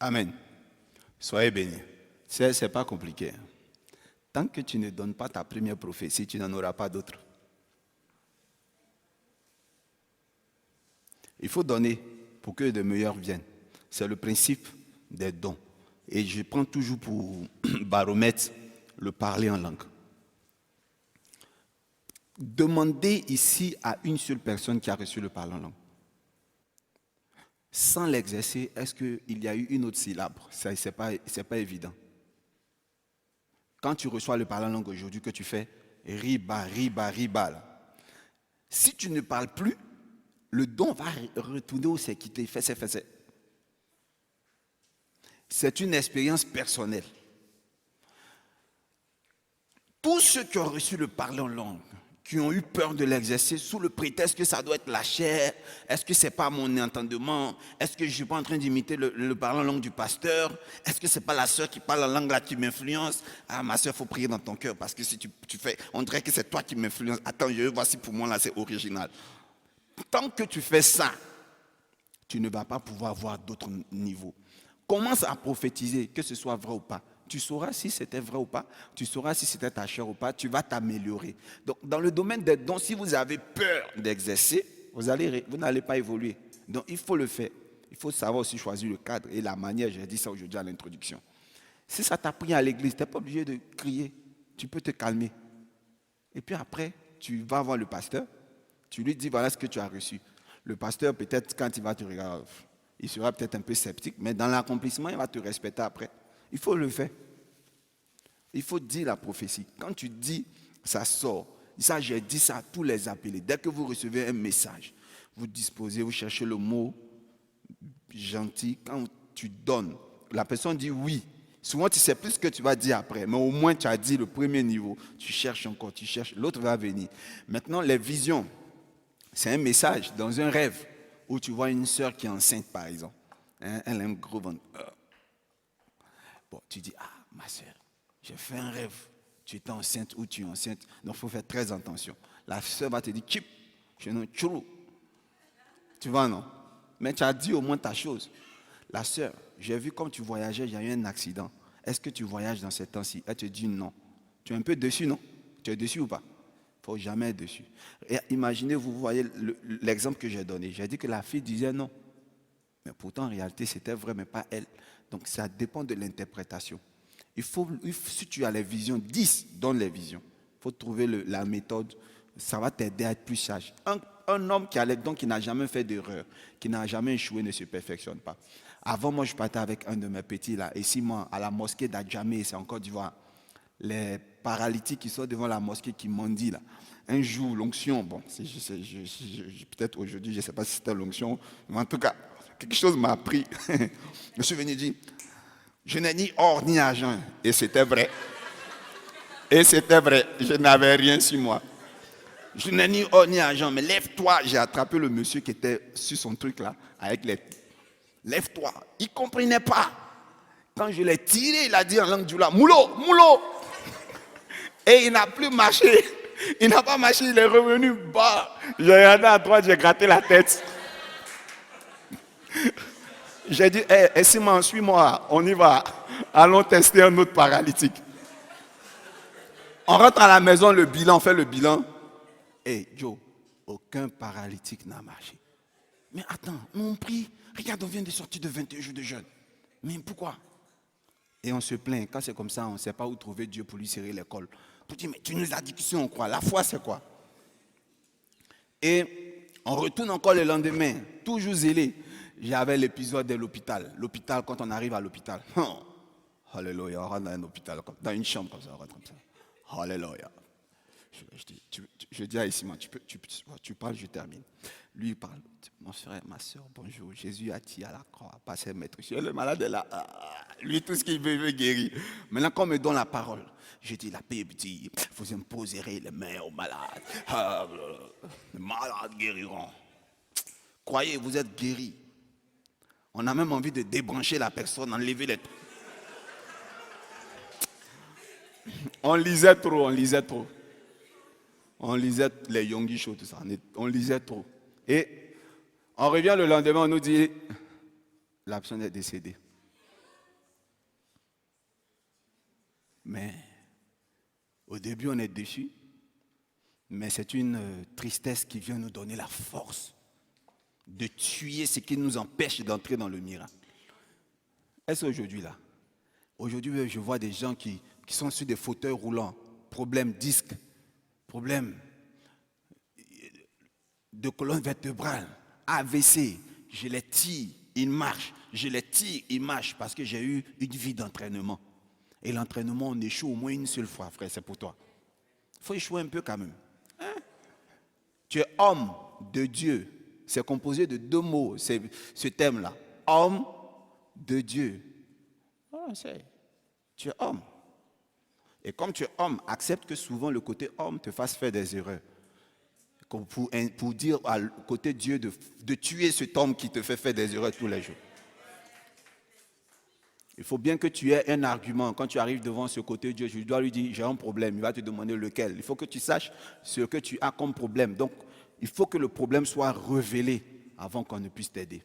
Amen. Soyez bénis. C'est pas compliqué. Tant que tu ne donnes pas ta première prophétie, tu n'en auras pas d'autre. Il faut donner pour que de meilleurs viennent. C'est le principe des dons. Et je prends toujours pour baromètre le parler en langue. Demandez ici à une seule personne qui a reçu le parler en langue. Sans l'exercer, est-ce qu'il y a eu une autre syllabe? Ce n'est pas évident. Quand tu reçois le parler en langue aujourd'hui, que tu fais riba, riba, riba, là. Si tu ne parles plus, le don va retourner où c'est quitté. Fais. C'est une expérience personnelle. Tous ceux qui ont reçu le parler en langue, qui ont eu peur de l'exercer sous le prétexte que ça doit être la chair, est-ce que ce n'est pas mon entendement, est-ce que je ne suis pas en train d'imiter le parler en langue du pasteur, est-ce que ce n'est pas la sœur qui parle en langue là qui m'influence? Ah, ma sœur, il faut prier dans ton cœur parce que si tu fais, on dirait que c'est toi qui m'influence. Attends, voici pour moi là, c'est original. Tant que tu fais ça, tu ne vas pas pouvoir voir d'autres niveaux. Commence à prophétiser, que ce soit vrai ou pas. Tu sauras si c'était vrai ou pas, tu sauras si c'était ta chair ou pas, tu vas t'améliorer. Donc, dans le domaine des dons, si vous avez peur d'exercer, vous n'allez pas évoluer. Donc, il faut le faire. Il faut savoir aussi choisir le cadre et la manière. J'ai dit ça aujourd'hui à l'introduction. Si ça t'a pris à l'église, tu n'es pas obligé de crier. Tu peux te calmer. Et puis après, tu vas voir le pasteur. Tu lui dis, voilà ce que tu as reçu. Le pasteur, peut-être, quand il va te regarder, il sera peut-être un peu sceptique, mais dans l'accomplissement, il va te respecter après. Il faut le faire. Il faut dire la prophétie. Quand tu dis, ça sort. Ça, j'ai dit ça à tous les appelés. Dès que vous recevez un message, vous disposez, vous cherchez le mot gentil. Quand tu donnes, la personne dit oui. Souvent, tu sais plus ce que tu vas dire après, mais au moins, tu as dit le premier niveau. Tu cherches encore, tu cherches, l'autre va venir. Maintenant, les visions, c'est un message dans un rêve où tu vois une sœur qui est enceinte, par exemple. Elle a un gros ventre. Bon, tu dis, ah, ma sœur, j'ai fait un rêve. Tu étais enceinte ou tu es enceinte. Donc, il faut faire très attention. La sœur va te dire, chip, je ne chou. Tu vois, non? Mais tu as dit au moins ta chose. La sœur, j'ai vu comme tu voyageais, il y a eu un accident. Est-ce que tu voyages dans ces temps-ci? Elle te dit non. Tu es un peu dessus, non? Tu es dessus ou pas? Il ne faut jamais être dessus. Et imaginez, vous voyez l'exemple que j'ai donné. J'ai dit que la fille disait non. Mais pourtant, en réalité, c'était vrai, mais pas elle. Donc, ça dépend de l'interprétation. Si tu as les visions, 10 donne les visions. Il faut trouver la méthode. Ça va t'aider à être plus sage. Un homme qui a les dons, qui n'a jamais fait d'erreur, qui n'a jamais échoué, ne se perfectionne pas. Avant, moi, je partais avec un de mes petits, là, ici, moi, à la mosquée d'Adjamé, c'est en Côte d'Ivoire. Les paralytiques qui sont devant la mosquée qui mendient, là. Un jour, l'onction, bon, peut-être aujourd'hui, je ne sais pas si c'était l'onction, mais en tout cas, quelque chose m'a pris. Je suis venu dire, je n'ai ni or ni argent. Et c'était vrai. Et c'était vrai. Je n'avais rien sur moi. Je n'ai ni or ni argent, mais lève-toi. J'ai attrapé le monsieur qui était sur son truc là, avec les... Lève-toi. Il ne comprenait pas. Quand je l'ai tiré, il a dit en langue du là, moulot, moulot. Et il n'a plus marché. Il n'a pas marché, il est revenu bas. J'ai regardé à droite, j'ai gratté la tête. J'ai dit, hey, Simon, suis-moi, on y va. Allons tester un autre paralytique. On rentre à la maison, le bilan, on fait le bilan. Hey, Joe, aucun paralytique n'a marché. Mais attends, on prie. Regarde, on vient de sortir de 21 jours de jeûne. Mais pourquoi? Et on se plaint. Quand c'est comme ça, on ne sait pas où trouver Dieu pour lui serrer l'école. Pour dire, mais tu nous as dit que si on croit. La foi, c'est quoi? Et on retourne encore le lendemain, toujours zélé. J'avais l'épisode de l'hôpital. L'hôpital, quand on arrive à l'hôpital. Oh, alléluia, on rentre dans un hôpital, dans une chambre comme ça, on rentre comme ça. Alléluia. Je dis à Simon, tu parles, je termine. Lui, il parle. Mon frère, ma soeur, bonjour. Jésus a tiré à la croix, passé maître. Le malade est là. Lui, tout ce qu'il veut guérir. Maintenant, quand on me donne la parole, je dis, la Bible dit, vous imposerez les mains aux malades. Les malades guériront. Croyez, vous êtes guéris. On a même envie de débrancher la personne, enlever les... On lisait trop. On lisait les Yonggi Show, tout ça. On lisait trop. Et on revient le lendemain, on nous dit, la personne est décédée. Mais au début, on est déçu. Mais c'est une tristesse qui vient nous donner la force de tuer ce qui nous empêche d'entrer dans le miracle. Est-ce aujourd'hui là? Aujourd'hui, je vois des gens qui sont sur des fauteuils roulants, problème disque, problème de colonne vertébrale, AVC, je les tire, ils marchent, je les tire, ils marchent parce que j'ai eu une vie d'entraînement. Et l'entraînement, on échoue au moins une seule fois, frère, c'est pour toi. Il faut échouer un peu quand même. Hein? Tu es homme de Dieu. C'est composé de deux mots, ce thème-là. Homme de Dieu. Voilà, tu es homme. Et comme tu es homme, accepte que souvent le côté homme te fasse faire des erreurs. Pour dire à côté de Dieu de tuer cet homme qui te fait faire des erreurs tous les jours. Il faut bien que tu aies un argument. Quand tu arrives devant ce côté de Dieu, je dois lui dire, j'ai un problème. Il va te demander lequel. Il faut que tu saches ce que tu as comme problème. Donc, il faut que le problème soit révélé avant qu'on ne puisse t'aider.